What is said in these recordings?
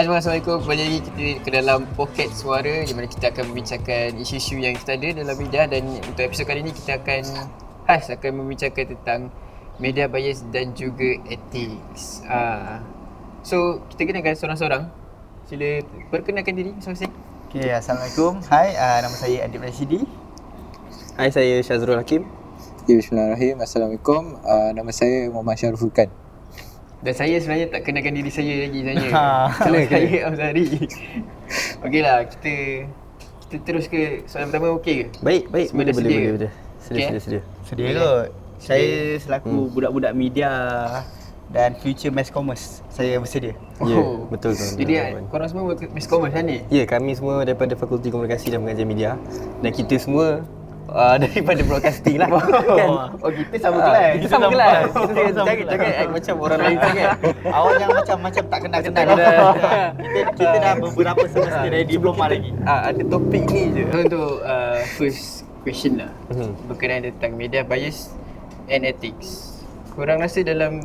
semua, Assalamualaikum. Kembali lagi kita ke dalam Pocket Suara di mana kita akan membincangkan isu-isu yang kita ada dalam media, dan untuk episod kali ini kita akan membincangkan tentang media bias dan juga ethics. So, kita kenalkan seorang-seorang. Sila perkenalkan diri masing-masing. Okay, Assalamualaikum. Hai, nama saya Adib Rashidi. Hai, saya Syazrul Hakim. Bismillahirrahmanirrahim. Assalamualaikum. Nama saya Muhammad Syarul Furqan. Dan saya sebenarnya tak kenalkan diri saya lagi sebenarnya. Nama saya Amzari. Okeylah, kita terus ke soalan pertama, okey ke? Baik. Semua dah sedia ke? Boleh. Okay. Sedia. Sedia kot. Saya selaku budak-budak media dan future mass commerce, saya bersedia. Ya, betul. Jadi korang semua mass commerce kan ni? Ya, kami semua daripada Fakulti Komunikasi dan Pengajian Media, dan kita semua daripada broadcasting lah. Kan? Oh, kita sama kelas. Kita sama kelas. Jangan act macam orang lain sangat. Awak jangan macam tak kenal-kenal. Kita dah beberapa semester dari diploma lagi. Ada topik ni je. Untuk first question lah, berkenaan tentang media bias and ethics. Korang rasa dalam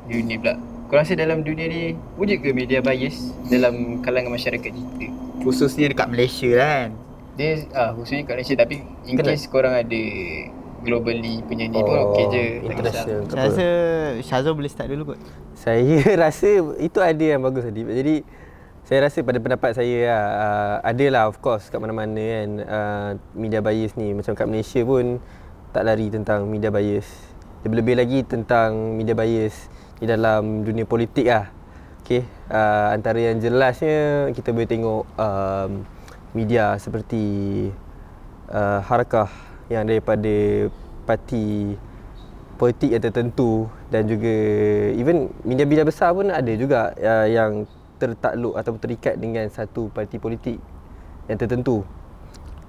dunia pula, korang rasa dalam dunia ni wujud ke media bias dalam kalangan masyarakat kita? Khususnya dekat Malaysia kan. Dia khususnya kat Malaysia, tapi in case korang ada globally punya ni pun okey je, tak kisah. International. Saya rasa Syazul boleh start dulu kot. Saya rasa itu ada yang bagus tadi. Jadi saya rasa pada pendapat saya adalah of course kat mana-mana kan media bias ni. Macam kat Malaysia pun tak lari tentang media bias. Lebih-lebih lagi tentang media bias di dalam dunia politik lah. Okay. Antara yang jelasnya kita boleh tengok media seperti Harakah yang daripada parti politik yang tertentu, dan juga even media-media besar pun ada juga yang tertakluk atau terikat dengan satu parti politik yang tertentu.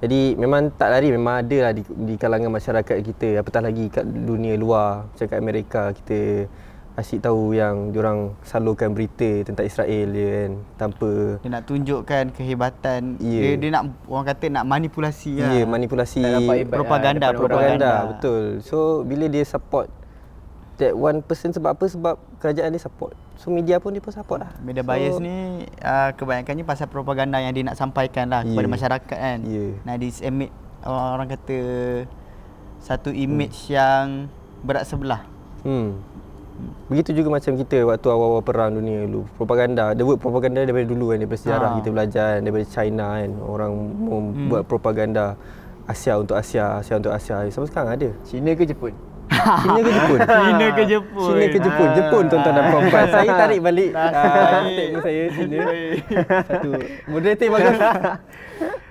Jadi memang tak lari, memang ada lah di kalangan masyarakat kita, apatah lagi kat dunia luar. Macam kat Amerika kita asyik tahu yang diorang salurkan berita tentang Israel je kan, tanpa Dia nak tunjukkan kehebatan. Yeah. Dia nak, orang kata nak manipulasi lah. Ya, manipulasi propaganda. Betul. So bila dia support that one person, sebab apa? Sebab kerajaan dia support. So media pun dia pun support lah. Media bias ni kebanyakannya pasal propaganda yang dia nak sampaikan lah kepada masyarakat kan. Nak disemit, orang kata satu image yang berat sebelah. Begitu juga macam kita waktu awal-awal perang dunia dulu. Propaganda, the word propaganda daripada dulu kan, daripada sejarah kita belajar kan, daripada China kan. Orang buat propaganda Asia untuk Asia, Asia untuk Asia. Sampai sekarang ada. Cina ke Jepun? China ke Jepun? China ke Jepun? China ke Jepun? Jepun tuan-tuan dan puan-puan. Saya tarik balik statement saya China. Satu moderator bagus.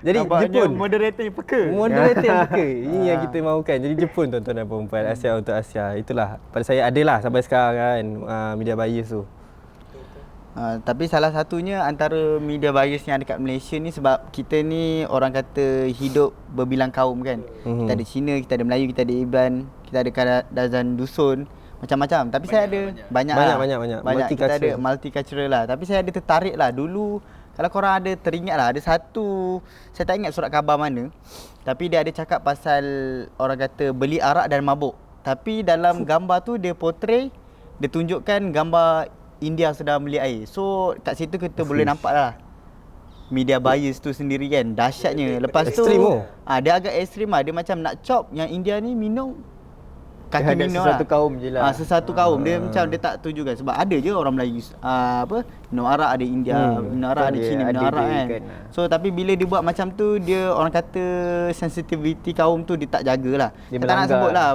Jadi nampaknya Jepun moderator yang peka. Moderator yang peka. Ini yang kita mahukan. Jadi Jepun tuan-tuan dan puan-puan, Asia untuk Asia. Itulah pada saya adalah sampai sekarang kan media bias tu. Tapi salah satunya antara media bias yang ada kat Malaysia ni sebab kita ni orang kata hidup berbilang kaum kan. Kita ada Cina, kita ada Melayu, kita ada Iban, kita ada kadazan dusun, macam-macam. Tapi saya ada banyak. Kita ada multicultural lah. Tapi saya ada tertarik lah dulu. Kalau korang ada teringat lah, ada satu, saya tak ingat surat khabar mana, tapi dia ada cakap pasal orang kata beli arak dan mabuk. Tapi dalam gambar tu dia portray, dia tunjukkan gambar India sedang beli air. So kat situ kita boleh nampak lah media bias tu sendiri kan. Dahsyatnya. Lepas tu dia agak ekstrim lah. Dia macam nak chop yang India ni minum kaki minum sesuatu kaum je lah. Sesuatu kaum. Dia macam dia tak tujukan. Sebab ada je orang Melayu minum arak, ada India minum arak, ada Cina minum arak kan. So tapi bila dia buat macam tu, dia orang kata sensitivity kaum tu dia tak jagalah. Dia tak nak sebut lah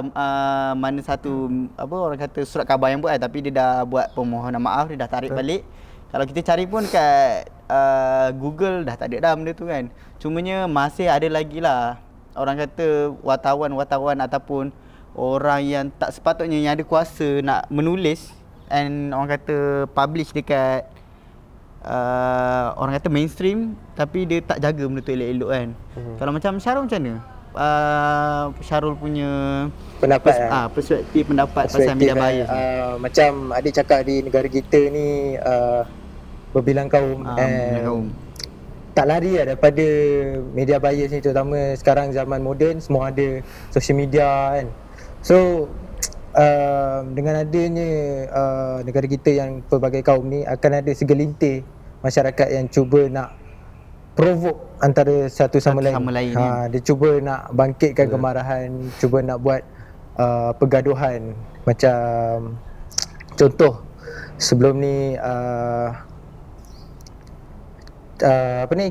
mana satu orang kata surat khabar yang buat kan. Tapi dia dah buat permohonan maaf, dia dah tarik balik. Kalau kita cari pun kat Google dah tak ada dah benda tu kan. Cumanya masih ada lagi lah orang kata wartawan ataupun orang yang tak sepatutnya, yang ada kuasa nak menulis and orang kata publish dekat orang kata mainstream, tapi dia tak jaga benda tu elok-elok kan. Kalau macam Syarul macam mana? Syarul punya pendapat perspektif pasal media bias ni. Macam adik cakap di negara kita ni berbilang kaum, tak lari lah daripada media bias ni, terutama sekarang zaman moden semua ada social media kan. So dengan adanya negara kita yang pelbagai kaum ni, akan ada segelintir masyarakat yang cuba nak provoke antara satu sama lain. Dia cuba nak bangkitkan kemarahan, cuba nak buat pergaduhan. Macam contoh sebelum ni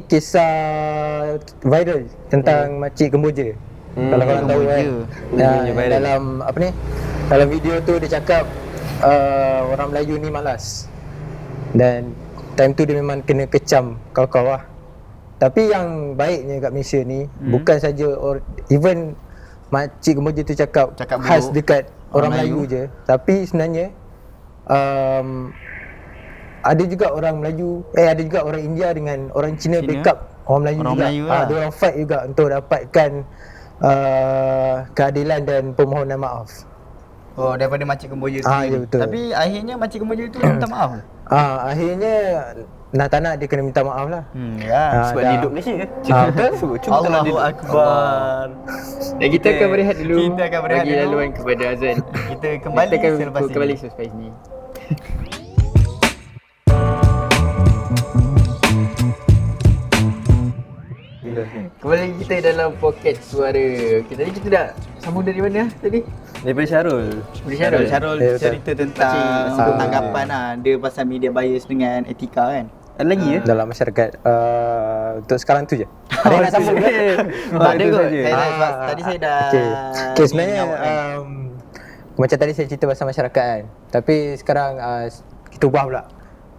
kisah viral tentang makcik Kemboja. Kalau korang tahu kan. Dalam dalam video tu dia cakap orang Melayu ni malas. Dan time tu dia memang kena kecam kau-kau lah. Tapi yang baiknya kat Malaysia ni bukan saja even makcik Kemboja tu cakap khas dekat orang Melayu je, tapi sebenarnya ada juga orang Melayu, ada juga orang India dengan orang Cina backup orang Melayu juga. Dia orang fight juga untuk dapatkan keadilan dan permohonan maaf. Daripada makcik Kemboja tu. Ya, betul. Tapi akhirnya makcik Kemboja tu minta maaf. Akhirnya tak nak dia kena minta maaf lah. Sebab dia hidup Malaysia. Betul. Allahu Akbar. Dan kita akan berehat dulu. Kita akan berehat bagi dulu. laluan kepada azan. Kita kembali selepas ini. Kembali selepas ini. Kembali kita dalam poket suara. Tadi kita dah sambung dari mana tadi? Daripada Syarul. Syarul cerita tentang tanggapan dia pasal media bias dengan etika kan. Ada lagi ya? Dalam masyarakat. Untuk sekarang tu je. Ada yang nak sambung ke? Ada kot. Tadi saya dah Okay, sebenarnya macam tadi saya cerita pasal masyarakat kan. Tapi sekarang kita ubah pula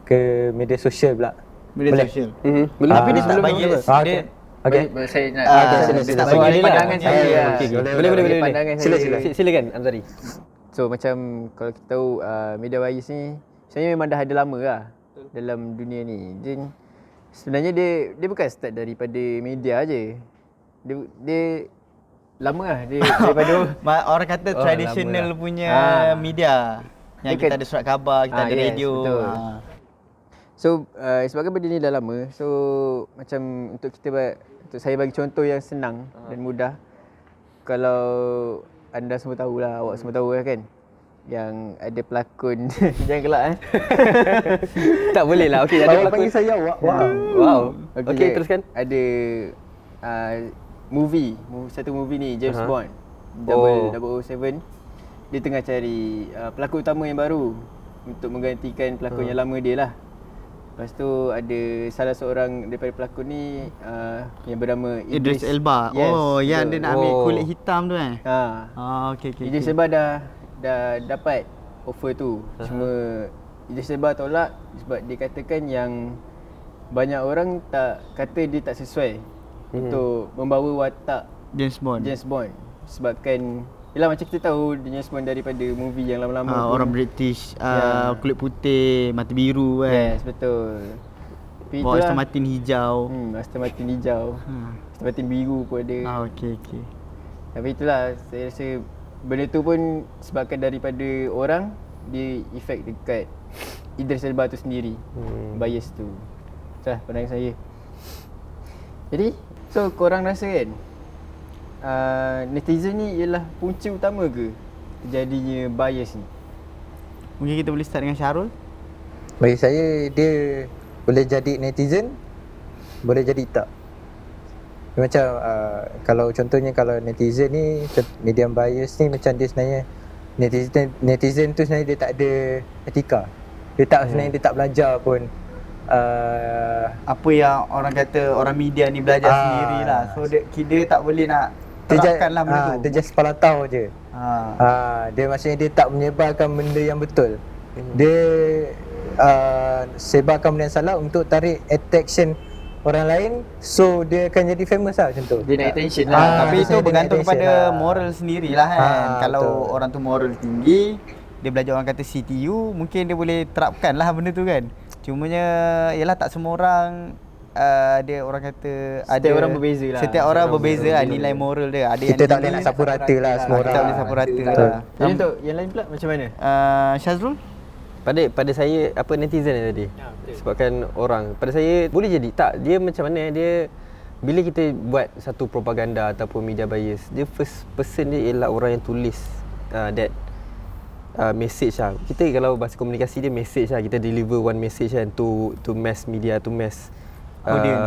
ke media sosial pula. media sosial. Boleh. Tapi dia tak bagi dia Okay. Saya nak tak bagi pandangan saya. Boleh. Pandangan saya. Silakan Anzari. So macam kalau kita tahu media bias ni sebenarnya memang dah ada lama lah dalam dunia ni. Dan sebenarnya dia bukan start daripada media aje. Dia lama lah dia daripada orang kata traditional punya media yang kita ada surat khabar, kita ada radio. So sebabkan benda ni dah lama, so macam untuk saya bagi contoh yang senang dan mudah. Kalau anda semua tahulah, awak semua tahu kan, yang ada pelakon jangan gelak Tak boleh lah. Okey, ada pelakon. Panggil saya awak. Wow. Okey, teruskan. Ada satu movie ni James Bond 007. Dia tengah cari pelakon utama yang baru untuk menggantikan pelakon yang lama dia lah. Lepas tu ada salah seorang daripada pelakon ni yang bernama Idris Elba. Yes, yang dia nak ambil kulit hitam tu kan. Okey. Idris Elba dah dapat offer tu. Cuma Idris Elba tolak sebab dia katakan yang banyak orang kata dia tak sesuai untuk membawa watak James Bond. Sebabkan yelah macam kita tahu James Bond daripada movie yang lama-lama orang British, kulit putih, mata biru kan. Yes, betul. Tapi bawa Aston Martin hijau. Aston Martin hijau. Aston Martin biru pun ada. Okey. Tapi itulah, saya rasa benda tu pun sebabkan daripada orang dia efek dekat Idris Elba tu sendiri. Bias tu. Itulah pandangan saya. Jadi, so korang rasa kan netizen ni ialah punca utama ke terjadinya bias ni? Mungkin kita boleh start dengan Syarul. Bagi saya dia boleh jadi netizen, boleh jadi tak. Macam kalau contohnya kalau netizen ni medium bias ni, macam dia sebenarnya netizen tu sebenarnya dia tak ada etika. Dia tak sebenarnya dia tak belajar pun apa yang orang kata orang media ni belajar sendirilah. So dia tak boleh nak terapkanlah benda tu. Dia just palatau je. Dia maksudnya dia tak menyebarkan benda yang betul. Dia sebarkan benda yang salah untuk tarik attention orang lain, so dia akan jadi famous lah macam tu. Dia nak attention lah. Tapi itu bergantung kepada moral sendirilah kan. Kalau betul. Orang tu moral tinggi, dia belajar orang kata CTU, mungkin dia boleh terapkan lah benda tu kan. Cumanya ialah tak semua orang dia orang kata setiap orang berbeza lah. Setiap orang berbeza lah nilai moral dia. Ada kita tak boleh nak sapu rata lah semua orang. Kita tak boleh sapu rata lah. Jadi untuk yang lain pula macam mana? Syazrul? Pada saya apa netizen tadi? Sebabkan orang. Pada saya boleh jadi tak. Dia macam mana dia bila kita buat satu propaganda ataupun media bias, dia first person dia ialah orang yang tulis that message lah. Kita kalau bahasa komunikasi dia message lah. Kita deliver one message kan to mass media, to mass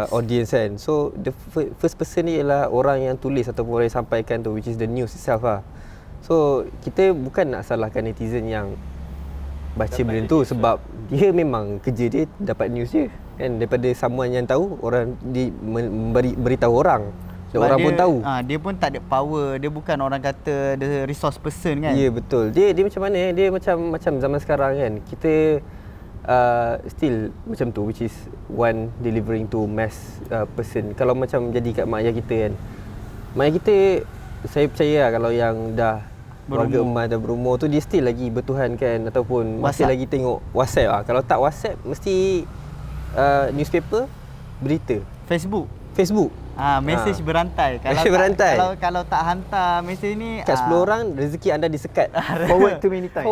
audience kan. So the first person ni ialah orang yang tulis ataupun orang yang sampaikan tu, which is the news itself lah. So kita bukan nak salahkan netizen yang baca benda tu sebab dia memang kerja dia dapat news je kan, daripada someone yang tahu, orang beritahu orang. Dan orang pun tahu. Dia pun tak ada power. Dia bukan orang kata the resource person kan. Ya, betul. Dia macam mana? Dia macam zaman sekarang kan. Kita still macam tu, which is one delivering to mass person. Kalau macam jadi kat mak ayah kita kan. Mak ayah kita, saya percaya lah kalau yang dah keluarga emas dah berumur tu, dia still lagi bertuhan kan, ataupun masih lagi tengok WhatsApp lah. Kalau tak WhatsApp, mesti newspaper, berita, Facebook. Mesej berantai. Kalau tak hantar mesej ni kat 10 orang, rezeki anda disekat. Forward too many times.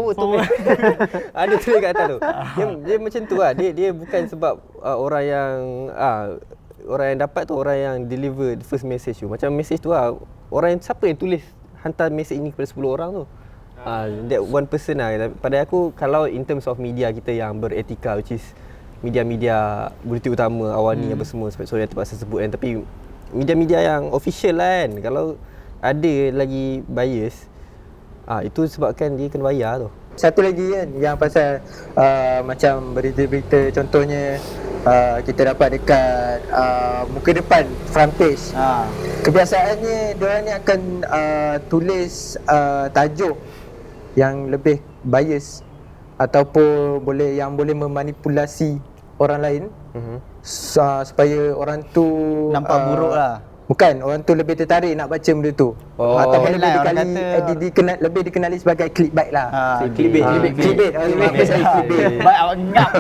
Ada tulis kat atas tu. Dia macam tu lah. Dia bukan sebab orang yang dapat tu orang yang deliver the first message tu. Macam message tu lah, orang yang siapa yang tulis hantar message ini kepada 10 orang tu. That one person lah. Pada aku, kalau in terms of media kita yang beretika, which is media-media berita utama, Awani apa semua, sorry yang terpaksa sebut kan, tapi media-media yang official lah kan, kalau ada lagi bias, itu sebabkan dia kena bayar tu. Satu lagi kan yang pasal macam berita-berita, contohnya kita dapat dekat muka depan front page. Kebiasaannya diorang ni akan tulis tajuk yang lebih bias ataupun boleh memanipulasi orang lain supaya orang tu nampak buruk lah. Bukan, orang tu lebih tertarik nak baca benda tu. Ataupun lebih dikenali sebagai clickbait lah. Clickbait. Baik awak ngap.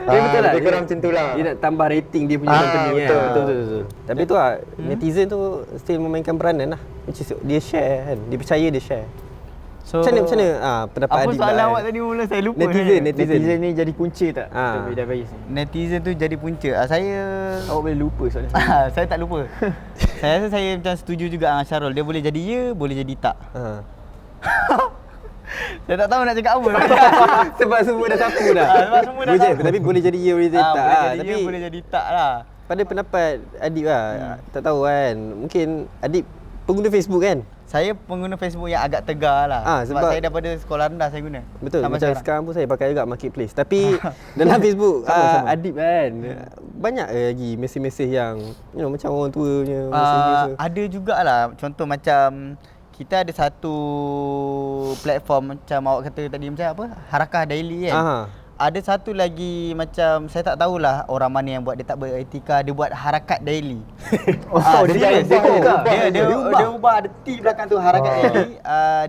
Betul lah. Lebih kurang macam tu lah. Dia nak tambah rating dia punya company kan. Betul. Tapi tu lah, netizen tu still memainkan peranan lah. Which is dia share kan. Dia percaya dia share. So, macam mana pendapat Adib? Apa soalan awak tadi mula saya lupa. Netizen ni jadi punca tak? Media bias ni. Netizen tu jadi punca. Awak boleh lupa soalan saya. Saya tak lupa. Saya rasa saya macam setuju juga dengan Syarul. Dia boleh jadi ya, boleh jadi tak. Saya tak tahu nak cakap apa. Sebab semua dah sapu dah. Sebab semua dah sapu. Tapi boleh jadi ya, boleh jadi tak. Boleh jadi Tapi ya, boleh jadi tak lah. Pada pendapat Adib lah, tak tahu kan. Mungkin Adib pengguna Facebook kan? Saya pengguna Facebook yang agak tegar lah. Sebab saya daripada sekolah rendah saya guna. Betul. Macam sekarang pun saya pakai juga marketplace. Tapi dalam Facebook Adib kan, banyak lagi mesej-mesej yang macam orang tua punya mesej. Ada jugalah. Contoh macam kita ada satu platform macam awak kata tadi, macam apa? Harakah Daily kan. Ada satu lagi macam saya tak tahulah orang mana yang buat, dia tak beretika, dia buat Harakat Daily. Dia ubah, ada T belakang tu, Harakat Daily,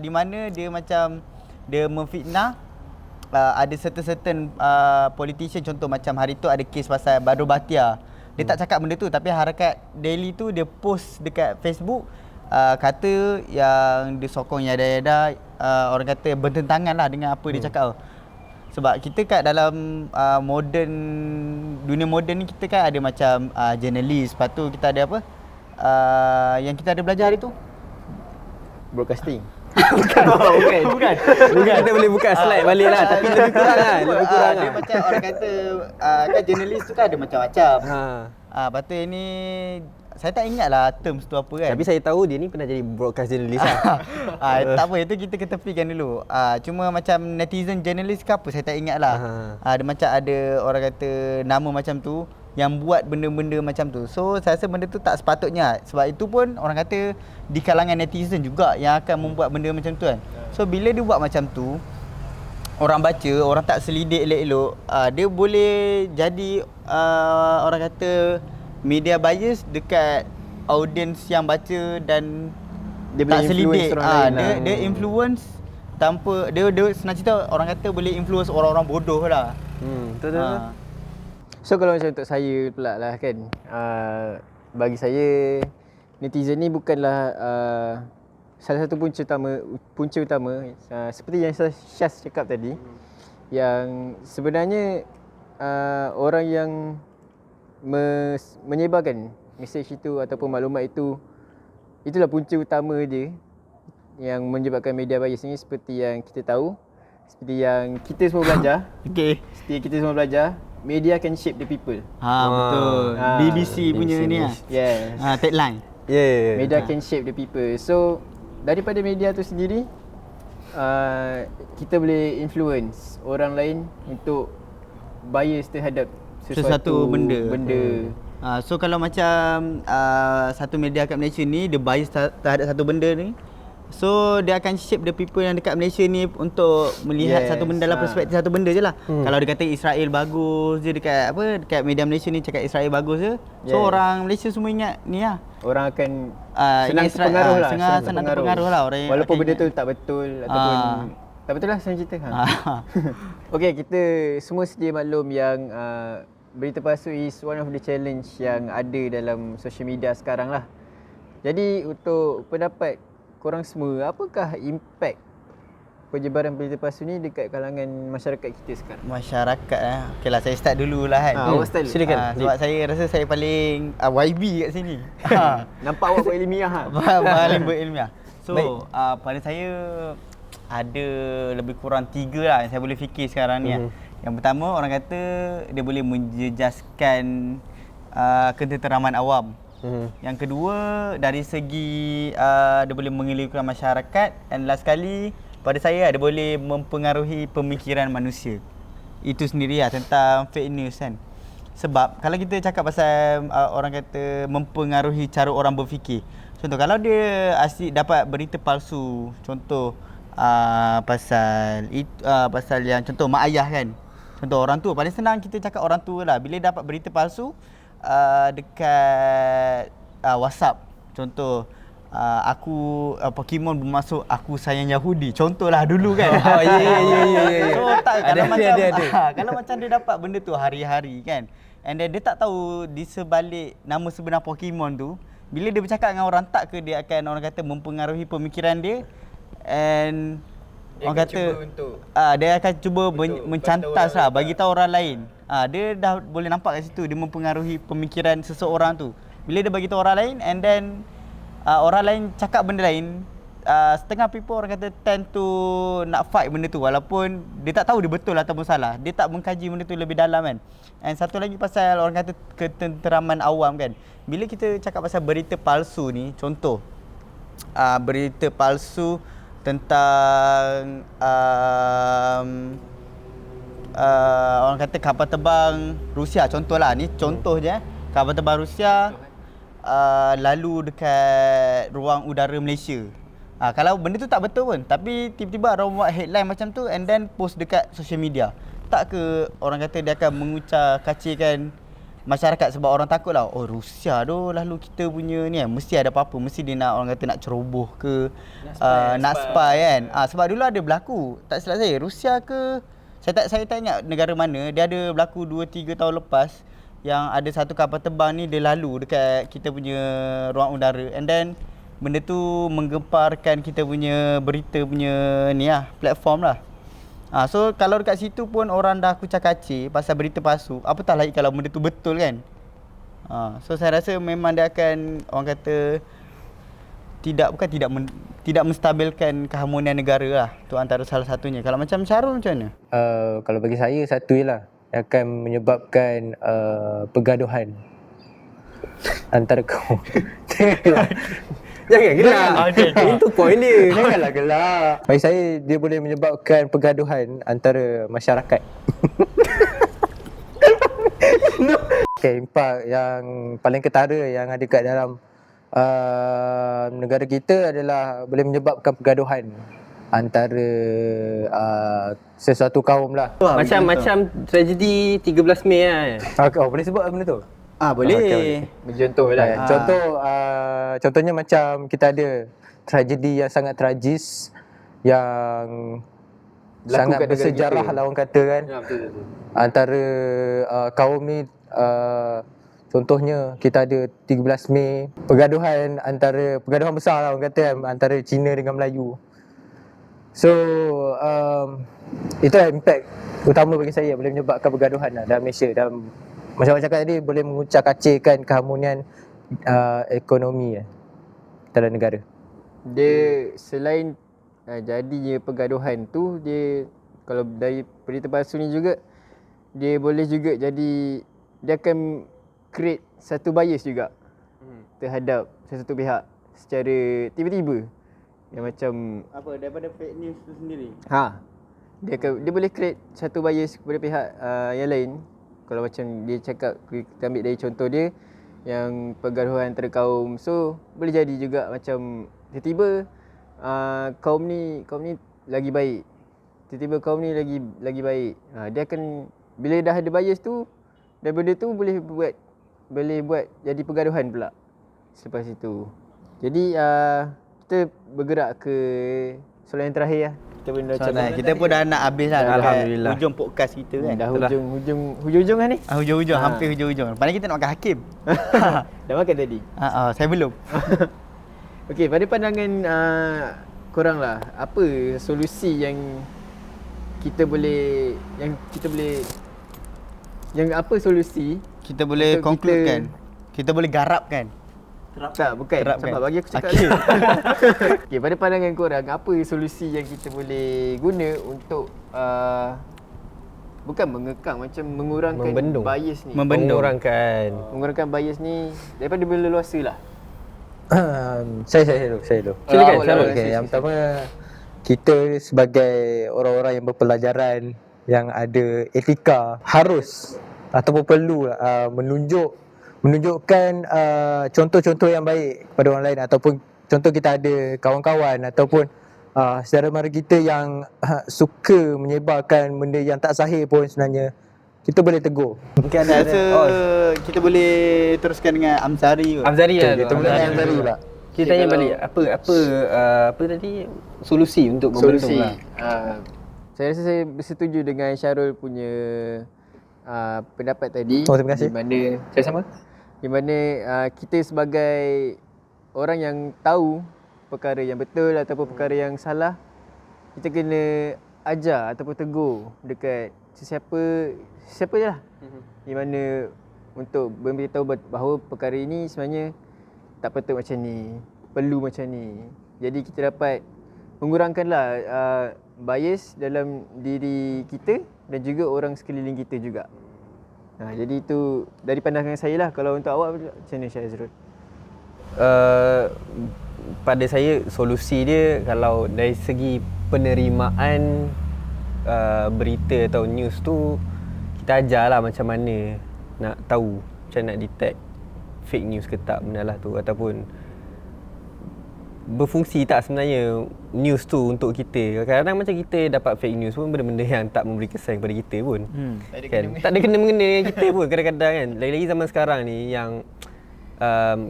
di mana dia macam dia memfitnah ada certain politician. Contoh macam hari tu ada kes pasal Badru Bhatia. Dia tak cakap benda tu, tapi Harakat Daily tu dia post dekat Facebook, kata yang dia sokong yada-yada, orang kata bertentangan lah dengan apa dia cakap. Sebab kita kat dalam dunia moden ni, kita kan ada macam jurnalis. Lepas tu kita ada apa yang kita ada belajar hari tu? Broadcasting. Bukan. Kita boleh buka slide balik lah. Tapi lebih kurang lah. Dia macam orang kata kan jurnalis tu kan ada macam-macam. Lepas tu ini saya tak ingat lah terms tu apa kan. Tapi saya tahu dia ni pernah jadi broadcast journalist lah. Tak apa, itu kita ketepikan dulu. Cuma macam netizen journalist ke apa saya tak ingat lah. Ada macam ada orang kata nama macam tu yang buat benda-benda macam tu. So saya rasa benda tu tak sepatutnya. Sebab itu pun orang kata di kalangan netizen juga yang akan membuat benda macam tu kan. So bila dia buat macam tu, orang baca, orang tak selidik elok-elok, dia boleh jadi orang kata media bias dekat audience yang baca dan dia tak selidik. Dia influence tanpa dia senang cerita orang kata boleh influence orang-orang bodoh lah. Betul. So kalau macam untuk saya pula lah kan, bagi saya netizen ni bukanlah salah satu punca utama seperti yang Syaz cakap tadi, yang sebenarnya orang yang menyebarkan mesej itu ataupun maklumat itu, itulah punca utama dia yang menyebabkan media bias ni seperti yang kita tahu, seperti yang kita semua belajar, Okey. seperti yang kita semua belajar, media can shape the people. Betul. BBC punya ni lah. Yes. Tagline. Media can shape the people. So daripada media tu sendiri kita boleh influence orang lain untuk bias terhadap Sesuatu benda. So kalau macam satu media kat Malaysia ni dia bias terhadap satu benda ni, so dia akan shape the people yang dekat Malaysia ni untuk melihat satu benda dalam perspektif satu benda je lah. Kalau dia kata Israel bagus je dekat media Malaysia ni cakap Israel bagus je, so orang Malaysia semua ingat ni lah. Orang akan ingat terpengaruh lah. senang terpengaruh lah orang. Walaupun benda ingat. tu tak betul ataupun tak betul lah senang cerita. Okey, kita semua sedia maklum yang berita palsu is one of the challenge yang ada dalam social media sekarang lah. Jadi untuk pendapat korang semua, apakah impact penyebaran berita palsu ni dekat kalangan masyarakat kita sekarang? Masyarakat okey lah, saya start dululah kan. Awak start dulu. Silakan. Sebab saya rasa saya paling YB kat sini. Nampak awak berilmiah ha. Paling berilmiah. So pada saya ada lebih kurang 3 lah yang saya boleh fikir sekarang ni. Yang pertama, orang kata dia boleh menjejaskan ketenteraman awam. Yang kedua, dari segi dia boleh mengelirkan masyarakat, and last sekali pada saya dia boleh mempengaruhi pemikiran manusia. Itu sendiri lah tentang fake news kan. Sebab kalau kita cakap pasal orang kata mempengaruhi cara orang berfikir. Contoh kalau dia asyik dapat berita palsu, contoh pasal yang contoh mak ayah kan. Contoh orang tua, paling senang kita cakap orang tua lah. Bila dapat berita palsu dekat WhatsApp, contoh Pokemon bermasuk aku sayang Yahudi. Contohlah dulu kan. Ya. So tak kalau Ada. kalau macam dia dapat benda tu hari-hari kan. And then dia tak tahu di sebalik nama sebenar Pokemon tu, bila dia bercakap dengan orang, tak ke dia akan orang kata mempengaruhi pemikiran dia, and orang kata dia akan cuba mencantas lah, bagi tahu orang lain. Dia dah boleh nampak kat situ dia mempengaruhi pemikiran seseorang tu. Bila dia bagi tahu orang lain, and then orang lain cakap benda lain, setengah people orang kata tend to nak fight benda tu walaupun dia tak tahu dia betul ataupun salah. Dia tak mengkaji benda tu lebih dalam kan. And satu lagi pasal orang kata ketenteraman awam kan. Bila kita cakap pasal berita palsu ni, contoh berita palsu tentang orang kata kapal terbang Rusia, contohlah ni contoh je kapal terbang Rusia lalu dekat ruang udara Malaysia. Kalau benda tu tak betul pun, tapi tiba-tiba orang buat headline macam tu and then post dekat social media, tak ke orang kata dia akan mengucap kacirkan masyarakat sebab orang takut lah, oh Rusia tu lalu kita punya ni kan, mesti ada apa-apa, mesti dia nak orang kata nak ceroboh ke, nak spy kan. Sebab dulu ada berlaku, tak silap saya, Rusia ke, saya tak ingat negara mana, dia ada berlaku 2-3 tahun lepas yang ada satu kapal terbang ni dia lalu dekat kita punya ruang udara, and then benda tu menggemparkan kita punya berita punya ni lah, platform lah. So kalau dekat situ pun orang dah kucak-kacir pasal berita palsu, apatah lagi kalau benda tu betul kan. So saya rasa memang dia akan orang kata tidak menstabilkan keharmonian negara lah. Tu antara salah satunya. Kalau macam Syarul macam mana? Kalau bagi saya satu je lah, akan menyebabkan pergaduhan antara kaum. Jangan gelak. Itu point dia. Janganlah gelak. Bagi saya dia boleh menyebabkan pergaduhan antara masyarakat. Okay, impak yang paling ketara yang ada kat dalam negara kita adalah boleh menyebabkan pergaduhan antara sesuatu kaum lah. Macam tragedi 13 Mei lah. Boleh sebut benda tu? Boleh. Okay. Contoh lah. Contohnya macam kita ada tragedi yang sangat tragis yang sangat bersejarah lah orang kata kan. Ya, betul. Antara kaum ni, contohnya kita ada 13 Mei, pergaduhan besar lah orang kata kan, antara Cina dengan Melayu. So itu impact utama bagi saya, boleh menyebabkan pergaduhan lah dalam Malaysia. Dan macam awak cakap tadi, boleh mengucap-kacirkan keharmonian ekonomi dalam negara. dia selain jadinya pergaduhan tu, dia kalau dari berita palsu ni juga, dia boleh juga jadi, dia akan create satu bias juga terhadap sesuatu pihak secara tiba-tiba. Yang macam daripada fake news tu sendiri. dia boleh create satu bias kepada pihak yang lain. Kalau macam dia cakap, kita ambil dari contoh dia yang pergaduhan antara kaum, so boleh jadi juga macam tiba-tiba kaum ni lagi baik, tiba-tiba kaum ni lagi baik. Dia akan, bila dah ada bias tu, dan benda tu boleh buat jadi pergaduhan pula selepas itu. Jadi kita bergerak ke soalan yang terakhir lah. Kita pun dah Kita pun dah nak habis lah. Alhamdulillah. Hujung podcast kita kan. dah hujung lah ni. Hujung-hujung, hampir hujung-hujung. Padahal kita nak makan hakim. Dah makan tadi? Saya belum. Okey, pada pandangan korang lah, apa solusi yang apa solusi Kita boleh untuk conclude kan. Kita boleh garapkan. Tak, bukan. Terapkan. Sebab bagi aku cakap Okey. Okey, pada pandangan korang, apa solusi yang kita boleh guna untuk bukan mengekang, macam mengurangkan Membendung. bias ni. Mengurangkan Bias ni daripada berleluasa lah. Saya dulu. Silakan, Syarul. Okay, yang pertama, kita sebagai orang-orang yang berpelajaran, yang ada etika, harus ataupun perlu menunjukkan contoh-contoh yang baik kepada orang lain, ataupun contoh kita ada kawan-kawan ataupun saudara mara kita yang suka menyebarkan benda yang tak sahih pun, sebenarnya kita boleh tegur. Mungkin Saya rasa kita boleh teruskan dengan Amsari kot. Amzari lah. Kita boleh dengan Amzari pula. Kita tanya balik apa tadi solusi untuk membendung lah. Saya rasa saya bersetuju dengan Syarul punya pendapat tadi. Terima kasih. Di mana sama-sama. Di mana kita sebagai orang yang tahu perkara yang betul ataupun perkara yang salah, kita kena ajar ataupun tegur dekat sesiapa je lah. Di mana untuk memberitahu bahawa perkara ini sebenarnya tak patut macam ni, perlu macam ni. Jadi kita dapat mengurangkanlah bias dalam diri kita dan juga orang sekeliling kita juga. Jadi itu dari pandangan saya lah. Kalau untuk awak macam mana, Syazrul? Pada saya solusi dia, kalau dari segi penerimaan berita atau news tu, kita ajarlah macam mana nak tahu, macam nak detect fake news ke tak benda lah tu, ataupun berfungsi tak sebenarnya news tu untuk kita. Kadang-kadang macam kita dapat fake news pun benda-benda yang tak memberi kesan kepada kita pun. Tak ada kena-mengena dengan kita pun kadang-kadang kan. Lagi-lagi zaman sekarang ni yang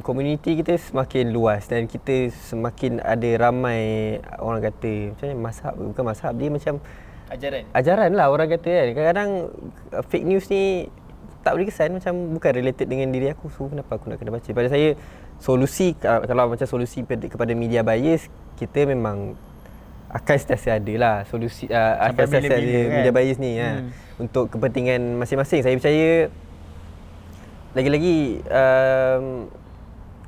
komuniti kita semakin luas dan kita semakin ada ramai orang kata macam mazhab, bukan mazhab, dia macam ajaran lah orang kata kan. Kadang-kadang fake news ni tak beri kesan, macam bukan related dengan diri aku, so kenapa aku nak kena baca. Pada saya solusi, kalau macam solusi kepada media bias, kita memang akan sentiasa ada lah solusi, akan sentiasa ada kan? media bias ni untuk kepentingan masing-masing. Saya percaya lagi-lagi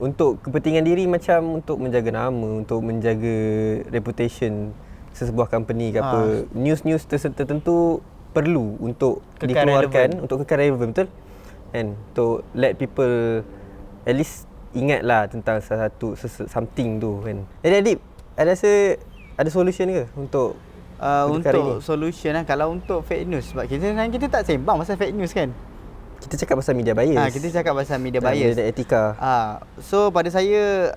untuk kepentingan diri, macam untuk menjaga nama, untuk menjaga reputation sesebuah company ke apa, news-news tertentu perlu untuk Kekal dikeluarkan relevan. untuk kekal relevan, betul kan, untuk let people at least ingatlah tentang something tu kan. Jadi Adib, ada rasa ada solution ke untuk perkara ini? Untuk solution lah, kalau untuk fake news, sebab kita tak sembang pasal fake news kan. Kita cakap pasal media bias. Kita cakap pasal media bias. Dan etika. So pada saya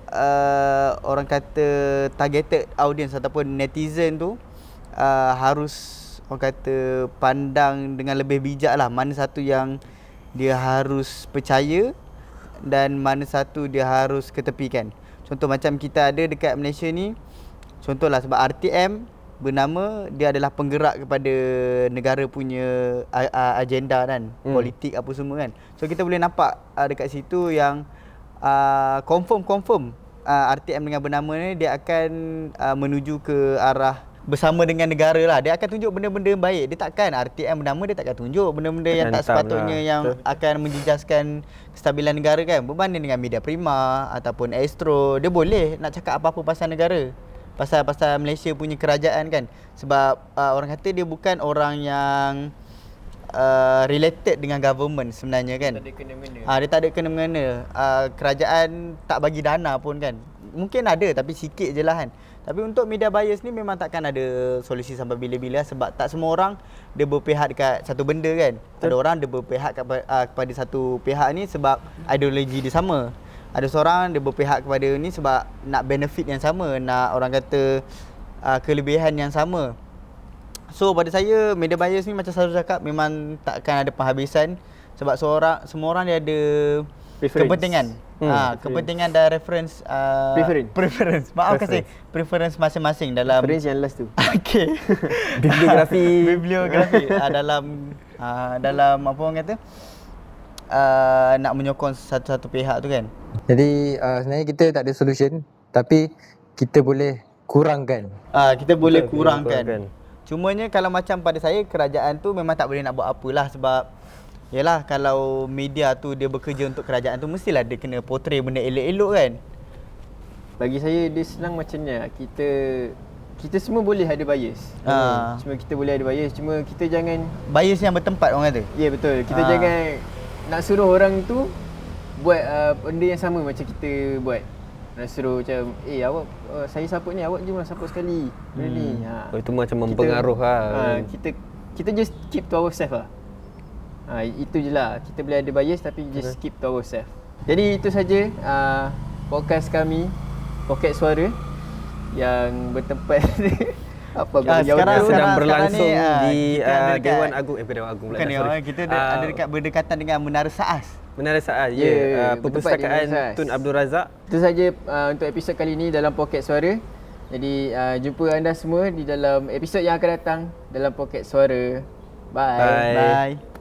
orang kata targeted audience ataupun netizen tu harus orang kata pandang dengan lebih bijak lah, mana satu yang dia harus percaya dan mana satu dia harus ketepikan. Contoh macam kita ada dekat Malaysia ni, contohlah sebab RTM bernama, dia adalah penggerak kepada negara punya agenda kan, politik apa semua kan. So kita boleh nampak dekat situ yang confirm RTM dengan bernama ni dia akan menuju ke arah bersama dengan negara lah. Dia akan tunjuk benda-benda yang baik. Dia takkan RTM bernama dia takkan tunjuk benda-benda yang tak Hantam sepatutnya lah. yang akan menjejaskan kestabilan negara kan. Berbanding dengan Media Prima ataupun Astro, dia boleh nak cakap apa-apa pasal negara. Pasal Malaysia punya kerajaan kan. Sebab orang kata dia bukan orang yang related dengan government sebenarnya kan. Tak ada kena-mena. Dia tak ada kena-mengena. Kerajaan tak bagi dana pun kan. Mungkin ada tapi sikit je lah kan. Tapi untuk media bias ni memang takkan ada solusi sampai bila-bila sebab tak semua orang dia berpihak dekat satu benda kan. Ada orang dia berpihak kepada satu pihak ni sebab ideologi dia sama. Ada seorang dia berpihak kepada ni sebab nak benefit yang sama, nak orang kata kelebihan yang sama. So pada saya media bias ni macam selalu cakap memang takkan ada penghabisan sebab semua orang dia ada kepentingan. Kepentingan dan reference preference. Maaf kasih preference masing-masing dalam Preference yang last tu. okey. Bibliografi dalam apa orang kata nak menyokong satu-satu pihak tu kan. Jadi sebenarnya kita tak ada solution tapi kita boleh kurangkan. Kita boleh kurangkan. Cumanya kalau macam pada saya kerajaan tu memang tak boleh nak buat apalah sebab yalah kalau media tu dia bekerja untuk kerajaan tu mestilah dia kena portray benda elok-elok kan. Bagi saya dia senang macam ni. Kita semua boleh ada bias. Cuma kita boleh ada bias, cuma kita jangan bias yang bertempat orang kata. ya betul. Kita jangan nak suruh orang tu buat benda yang sama macam kita buat. Nak suruh macam awak saya support ni, awak jomlah support sekali benda ni. Itu macam mempengaruh lah. Kita just keep to ourselves lah. Itu je lah. Kita boleh ada bias tapi just keep to ourselves. Jadi itu saja podcast kami, Poket Suara yang bertempat sekarang sedang berlangsung ni, di Dewan Agung Dewan Agung pula. Bukan Dewan, kita ada dekat berdekatan dengan Menara Saas. Menara Saas, Ya, Perpustakaan bertempat di Menara Tun Abdul Razak. Itu saja untuk episod kali ini dalam Poket Suara. Jadi jumpa anda semua di dalam episod yang akan datang dalam Poket Suara. Bye. Bye. Bye.